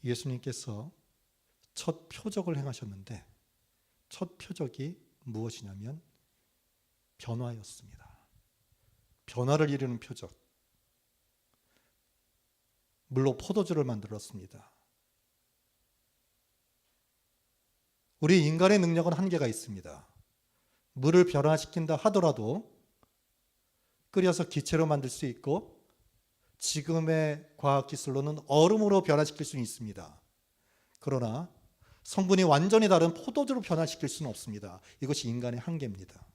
예수님께서 첫 표적을 행하셨는데 첫 표적이 무엇이냐면 변화였습니다. 변화를 이루는 표적. 물로 포도주를 만들었습니다. 우리 인간의 능력은 한계가 있습니다. 물을 변화시킨다 하더라도 끓여서 기체로 만들 수 있고 지금의 과학기술로는 얼음으로 변화시킬 수는 있습니다. 그러나 성분이 완전히 다른 포도주로 변화시킬 수는 없습니다. 이것이 인간의 한계입니다.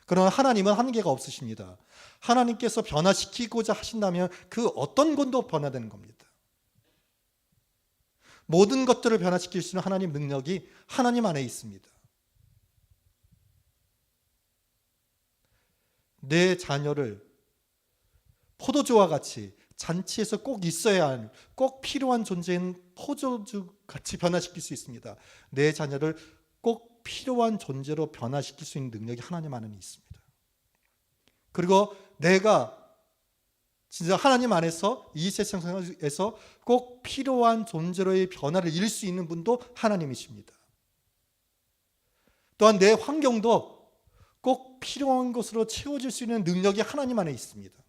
그러나 하나님은 한계가 없으십니다. 하나님께서 변화시키고자 하신다면 그 어떤 것도 변화되는 겁니다. 모든 것들을 변화시킬 수 있는 하나님 능력이 하나님 안에 있습니다. 내 자녀를 포도주와 같이 잔치에서 꼭 있어야 할, 꼭 필요한 존재인 포도주 같이 변화시킬 수 있습니다. 내 자녀를 꼭 필요한 존재로 변화시킬 수 있는 능력이 하나님 안에 있습니다. 그리고 내가 진짜 하나님 안에서 이 세상에서 꼭 필요한 존재로의 변화를 이룰 수 있는 분도 하나님이십니다. 또한 내 환경도 꼭 필요한 것으로 채워질 수 있는 능력이 하나님 안에 있습니다.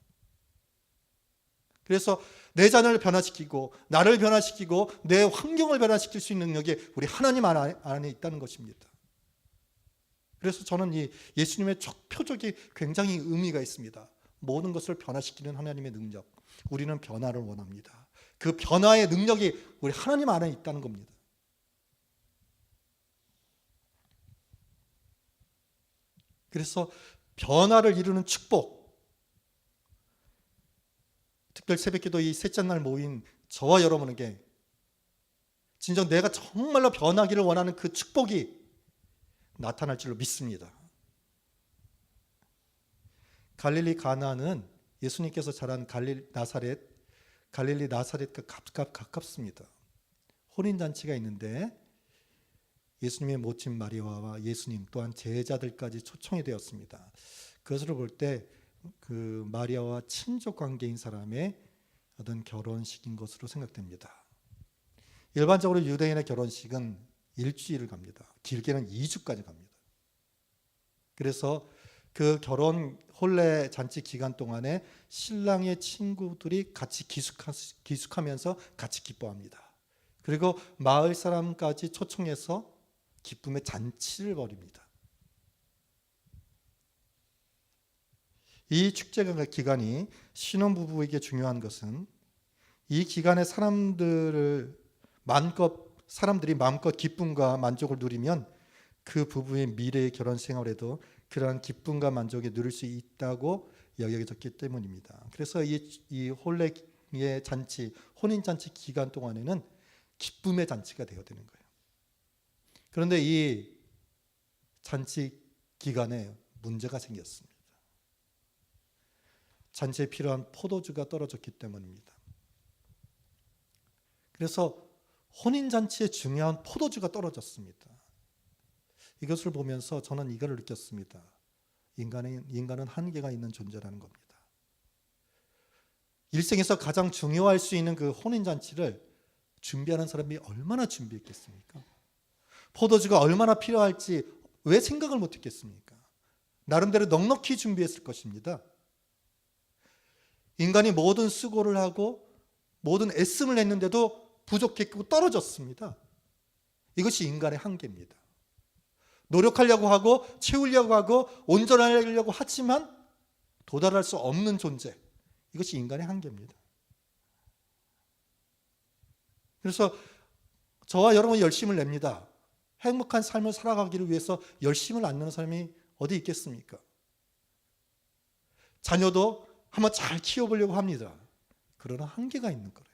그래서 내 자녀를 변화시키고 나를 변화시키고 내 환경을 변화시킬 수 있는 능력이 우리 하나님 안에 있다는 것입니다. 그래서 저는 이 예수님의 첫 표적이 굉장히 의미가 있습니다. 모든 것을 변화시키는 하나님의 능력. 우리는 변화를 원합니다. 그 변화의 능력이 우리 하나님 안에 있다는 겁니다. 그래서 변화를 이루는 축복. 특별 새벽기도 이 셋째 날 모인 저와 여러분에게 진정 내가 정말로 변하기를 원하는 그 축복이 나타날 줄로 믿습니다. 갈릴리 가나는 예수님께서 자란 갈릴리 나사렛과 가깝습니다. 혼인잔치가 있는데 예수님의 모친 마리아와 예수님 또한 제자들까지 초청이 되었습니다. 그것을 볼 때 그 마리아와 친족 관계인 사람의 어떤 결혼식인 것으로 생각됩니다. 일반적으로 유대인의 결혼식은 일주일을 갑니다. 길게는 2주까지 갑니다. 그래서 그 결혼 혼례 잔치 기간 동안에 신랑의 친구들이 같이 기숙하면서 같이 기뻐합니다. 그리고 마을 사람까지 초청해서 기쁨의 잔치를 벌입니다. 이 축제 기간이 신혼부부에게 중요한 것은 이 기간에 사람들이 마음껏 기쁨과 만족을 누리면 그 부부의 미래의 결혼 생활에도 그러한 기쁨과 만족을 누릴 수 있다고 여겨졌기 때문입니다. 그래서 이 혼례의 잔치, 혼인잔치 기간 동안에는 기쁨의 잔치가 되어야 되는 거예요. 그런데 이 잔치 기간에 문제가 생겼습니다. 잔치에 필요한 포도주가 떨어졌기 때문입니다. 그래서 혼인잔치에 중요한 포도주가 떨어졌습니다. 이것을 보면서 저는 이걸 느꼈습니다. 인간은 한계가 있는 존재라는 겁니다. 일생에서 가장 중요할 수 있는 그 혼인잔치를 준비하는 사람이 얼마나 준비했겠습니까? 포도주가 얼마나 필요할지 왜 생각을 못했겠습니까? 나름대로 넉넉히 준비했을 것입니다. 인간이 모든 수고를 하고 모든 애씀을 했는데도 부족했고 떨어졌습니다. 이것이 인간의 한계입니다. 노력하려고 하고 채우려고 하고 온전하려고 하지만 도달할 수 없는 존재. 이것이 인간의 한계입니다. 그래서 저와 여러분이 열심을 냅니다. 행복한 삶을 살아가기를 위해서 열심을 안 내는 사람이 어디 있겠습니까? 자녀도 한번 잘 키워보려고 합니다. 그러나 한계가 있는 거예요.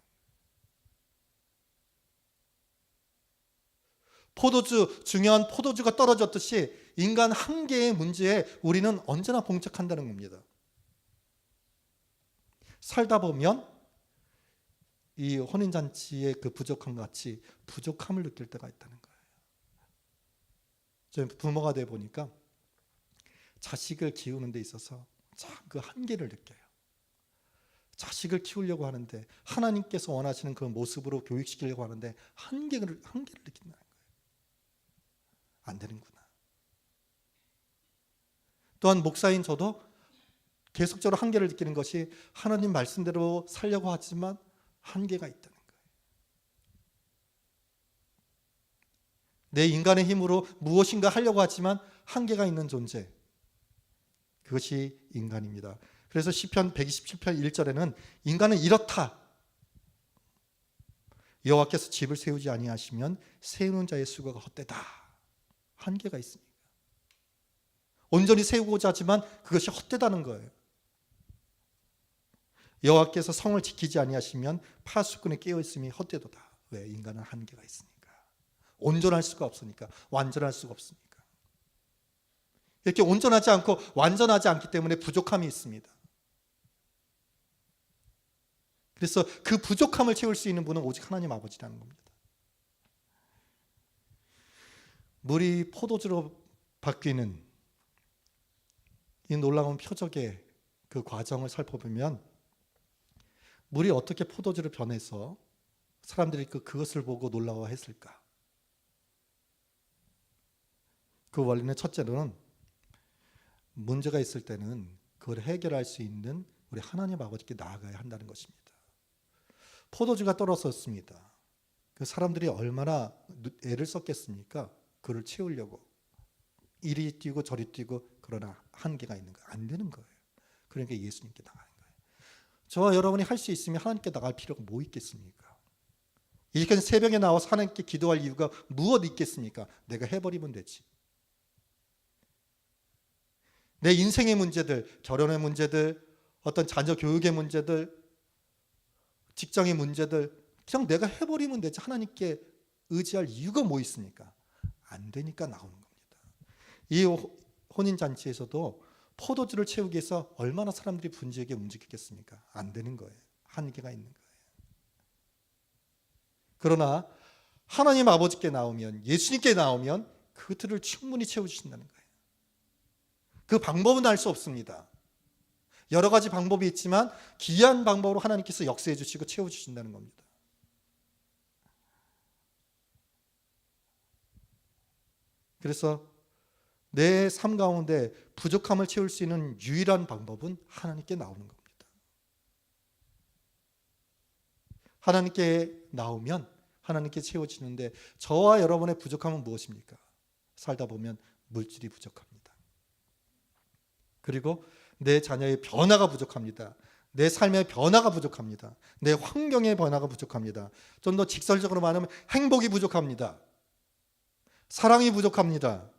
중요한 포도주가 떨어졌듯이 인간 한계의 문제에 우리는 언제나 봉착한다는 겁니다. 살다 보면 이 혼인잔치의 그 부족함과 같이 부족함을 느낄 때가 있다는 거예요. 저는 부모가 돼 보니까 자식을 키우는 데 있어서 참 그 한계를 느껴요. 자식을 키우려고 하는데, 하나님께서 원하시는 그 모습으로 교육시키려고 하는데 한계를 느낀다는 거예요. 안 되는구나. 또한 목사인 저도 계속적으로 한계를 느끼는 것이, 하나님 말씀대로 살려고 하지만 한계가 있다는 거예요. 내 인간의 힘으로 무엇인가 하려고 하지만 한계가 있는 존재, 그것이 인간입니다. 그래서 시편 127편 1절에는 인간은 이렇다. 여호와께서 집을 세우지 아니하시면 세우는 자의 수고가 헛되다. 한계가 있습니다. 온전히 세우고자 하지만 그것이 헛되다는 거예요. 여호와께서 성을 지키지 아니하시면 파수꾼이 깨어있음이 헛되도다. 왜? 인간은 한계가 있으니까. 온전할 수가 없으니까. 완전할 수가 없으니까. 이렇게 온전하지 않고 완전하지 않기 때문에 부족함이 있습니다. 그래서 그 부족함을 채울 수 있는 분은 오직 하나님 아버지라는 겁니다. 물이 포도주로 바뀌는 이 놀라운 표적의 그 과정을 살펴보면, 물이 어떻게 포도주로 변해서 사람들이 그것을 보고 놀라워했을까? 그 원리는 첫째로는, 문제가 있을 때는 그걸 해결할 수 있는 우리 하나님 아버지께 나아가야 한다는 것입니다. 포도주가 떨어졌습니다. 그 사람들이 얼마나 애를 썼겠습니까? 그를 채우려고. 이리 뛰고 저리 뛰고, 그러나 한계가 있는 거예요. 안 되는 거예요. 그러니까 예수님께 나가는 거예요. 저와 여러분이 할 수 있으면 하나님께 나갈 필요가 뭐 있겠습니까? 이렇게 새벽에 나와서 하나님께 기도할 이유가 무엇 있겠습니까? 내가 해버리면 되지. 내 인생의 문제들, 결혼의 문제들, 어떤 자녀 교육의 문제들, 직장의 문제들, 그냥 내가 해버리면 되지. 하나님께 의지할 이유가 뭐 있습니까? 안 되니까 나오는 겁니다. 이 혼인잔치에서도 포도주를 채우기 위해서 얼마나 사람들이 분주하게 움직였겠습니까? 안 되는 거예요. 한계가 있는 거예요. 그러나 하나님 아버지께 나오면, 예수님께 나오면 그들을 충분히 채워주신다는 거예요. 그 방법은 알 수 없습니다. 여러 가지 방법이 있지만 기이한 방법으로 하나님께서 역사해 주시고 채워주신다는 겁니다. 그래서 내 삶 가운데 부족함을 채울 수 있는 유일한 방법은 하나님께 나오는 겁니다. 하나님께 나오면 하나님께 채워지는데, 저와 여러분의 부족함은 무엇입니까? 살다 보면 물질이 부족합니다. 그리고 내 자녀의 변화가 부족합니다. 내 삶의 변화가 부족합니다. 내 환경의 변화가 부족합니다. 좀 더 직설적으로 말하면 행복이 부족합니다. 사랑이 부족합니다.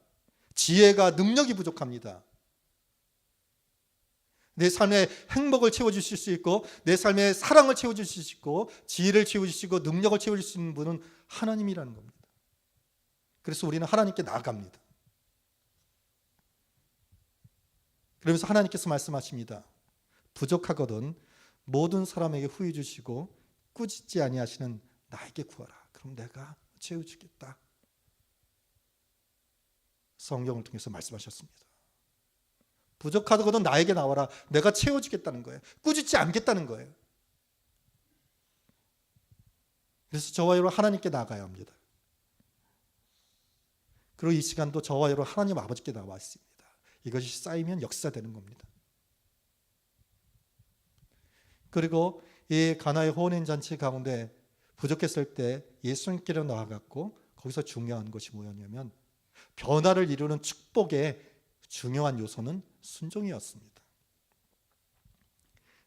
지혜가, 능력이 부족합니다. 내 삶의 행복을 채워주실 수 있고, 내 삶의 사랑을 채워주실 수 있고, 지혜를 채워주시고 능력을 채워줄 수 있는 분은 하나님이라는 겁니다. 그래서 우리는 하나님께 나아갑니다. 그러면서 하나님께서 말씀하십니다. 부족하거든 모든 사람에게 후히 주시고 꾸짖지 아니하시는 나에게 구하라. 그럼 내가 채워주겠다. 성경을 통해서 말씀하셨습니다. 부족하거든 나에게 나와라. 내가 채워주겠다는 거예요. 꾸짖지 않겠다는 거예요. 그래서 저와 여러분 하나님께 나가야 합니다. 그리고 이 시간도 저와 여러분 하나님 아버지께 나와 있습니다. 이것이 쌓이면 역사되는 겁니다. 그리고 이 가나의 혼인잔치 가운데 부족했을 때 예수님께로 나아갔고, 거기서 중요한 것이 뭐였냐면, 변화를 이루는 축복의 중요한 요소는 순종이었습니다.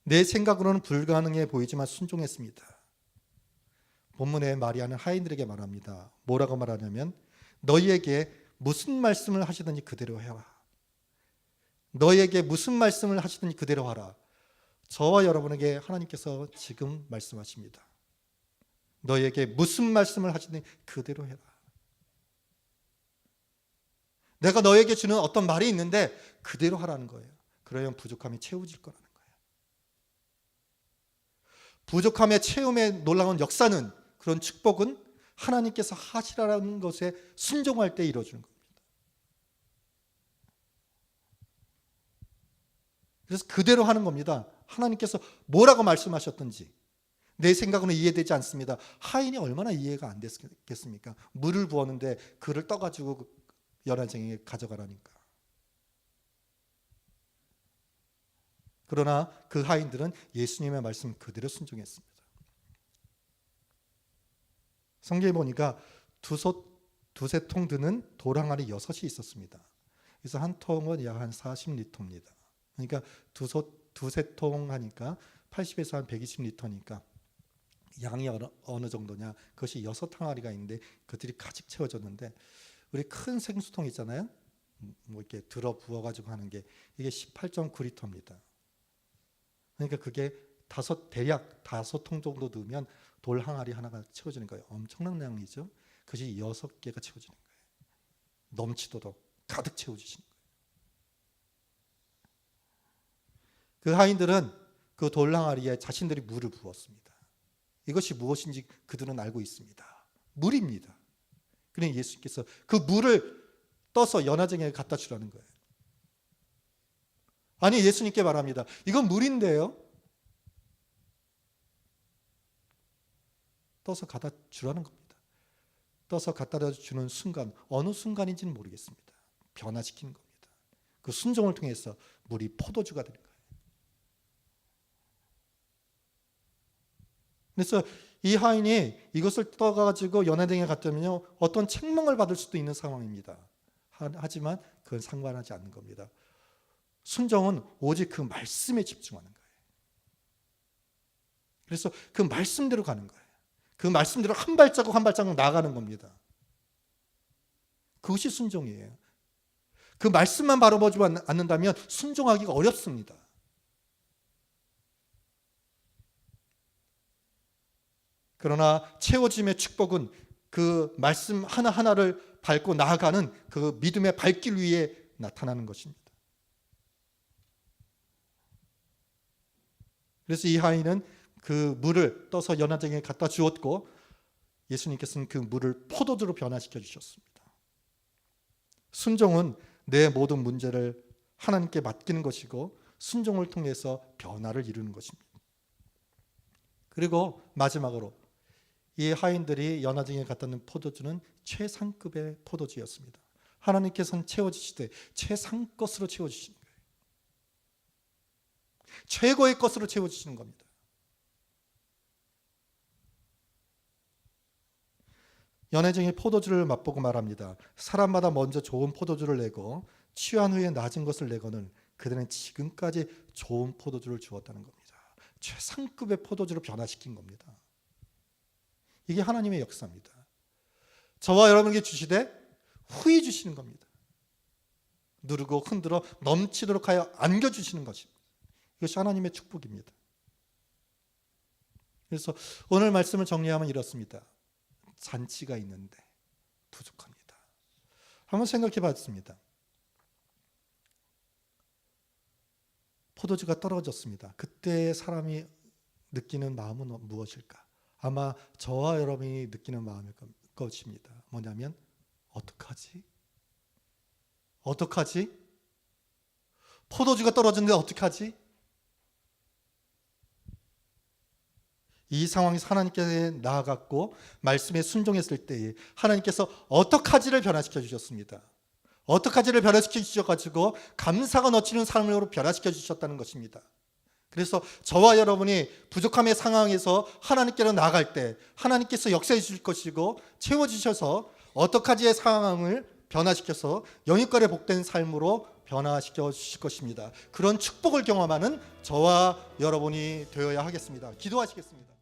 내 생각으로는 불가능해 보이지만 순종했습니다. 본문에 마리아는 하인들에게 말합니다. 뭐라고 말하냐면, 너희에게 무슨 말씀을 하시든지 그대로 해라. 너희에게 무슨 말씀을 하시든지 그대로 하라. 저와 여러분에게 하나님께서 지금 말씀하십니다. 너희에게 무슨 말씀을 하시든지 그대로 해라. 내가 너에게 주는 어떤 말이 있는데 그대로 하라는 거예요. 그러면 부족함이 채워질 거라는 거예요. 부족함의 채움의 놀라운 역사는, 그런 축복은 하나님께서 하시라는 것에 순종할 때 이루어지는 겁니다. 그래서 그대로 하는 겁니다. 하나님께서 뭐라고 말씀하셨던지 내 생각으로는 이해되지 않습니다. 하인이 얼마나 이해가 안 됐겠습니까? 물을 부었는데 그를 떠가지고 연화쟁이에 가져가라니까. 그러나 그 하인들은 예수님의 말씀 그대로 순종했습니다. 성경에 보니까 두세 통 드는 돌항아리 6이 있었습니다. 그래서 한 통은 약 한 40리터입니다. 그러니까 두세 통 하니까 80에서 한 120리터니까 양이 어느 정도냐? 그것이 6항아리가 있는데 그들이 가득 채워졌는데, 우리 큰 생수통 있잖아요. 뭐 이렇게 들어 부어가지고 하는 게 이게 18.9리터입니다. 그러니까 그게 대략 5통 정도 넣으면 돌 항아리 하나가 채워지는 거예요. 엄청난 양이죠. 그것이 6개가 채워지는 거예요. 넘치도록 가득 채워주시는 거예요. 그 하인들은 그 돌 항아리에 자신들이 물을 부었습니다. 이것이 무엇인지 그들은 알고 있습니다. 물입니다. 그러니 예수님께서 그 물을 떠서 연화쟁이에 갖다 주라는 거예요. 아니, 예수님께 말합니다. 이건 물인데요. 떠서 갖다 주라는 겁니다. 떠서 갖다 주는 순간, 어느 순간인지는 모르겠습니다. 변화시키는 겁니다. 그 순종을 통해서 물이 포도주가 되는 거예요. 그래서 이 하인이 이것을 떠가지고 연화쟁이에 갔다면요, 어떤 책망을 받을 수도 있는 상황입니다. 하지만 그건 상관하지 않는 겁니다. 순종은 오직 그 말씀에 집중하는 거예요. 그래서 그 말씀대로 가는 거예요. 그 말씀대로 한 발자국 한 발자국 나아가는 겁니다. 그것이 순종이에요. 그 말씀만 바라보지 않는다면 순종하기가 어렵습니다. 그러나 채워짐의 축복은 그 말씀 하나하나를 밟고 나아가는 그 믿음의 발길 위에 나타나는 것입니다. 그래서 이 하인은 그 물을 떠서 연화쟁이에 갖다 주었고, 예수님께서는 그 물을 포도주로 변화시켜 주셨습니다. 순종은 내 모든 문제를 하나님께 맡기는 것이고, 순종을 통해서 변화를 이루는 것입니다. 그리고 마지막으로 이 하인들이 연화쟁이에 갖다 놓은 포도주는 최상급의 포도주였습니다. 하나님께서는 채워주시되 최상것으로 채워주시는 거예요. 최고의 것으로 채워주시는 겁니다. 연화쟁이 포도주를 맛보고 말합니다. 사람마다 먼저 좋은 포도주를 내고 취한 후에 낮은 것을 내거늘 그들은 지금까지 좋은 포도주를 주었다는 겁니다. 최상급의 포도주로 변화시킨 겁니다. 이게 하나님의 역사입니다. 저와 여러분에게 주시되 후히 주시는 겁니다. 누르고 흔들어 넘치도록 하여 안겨주시는 것입니다. 이것이 하나님의 축복입니다. 그래서 오늘 말씀을 정리하면 이렇습니다. 잔치가 있는데 부족합니다. 한번 생각해 봤습니다. 포도주가 떨어졌습니다. 그때 사람이 느끼는 마음은 무엇일까? 아마 저와 여러분이 느끼는 마음일 것입니다. 뭐냐면 어떡하지? 어떡하지? 포도주가 떨어졌는데 어떡하지? 이 상황에서 하나님께 나아갔고 말씀에 순종했을 때에 하나님께서 어떡하지를 변화시켜 주셨습니다. 어떡하지를 변화시켜 주셔가지고 감사가 넘치는 삶으로 변화시켜 주셨다는 것입니다. 그래서 저와 여러분이 부족함의 상황에서 하나님께로 나아갈 때 하나님께서 역사해 주실 것이고 채워주셔서 어떡하지의 상황을 변화시켜서 영육간의 복된 삶으로 변화시켜 주실 것입니다. 그런 축복을 경험하는 저와 여러분이 되어야 하겠습니다. 기도하시겠습니다.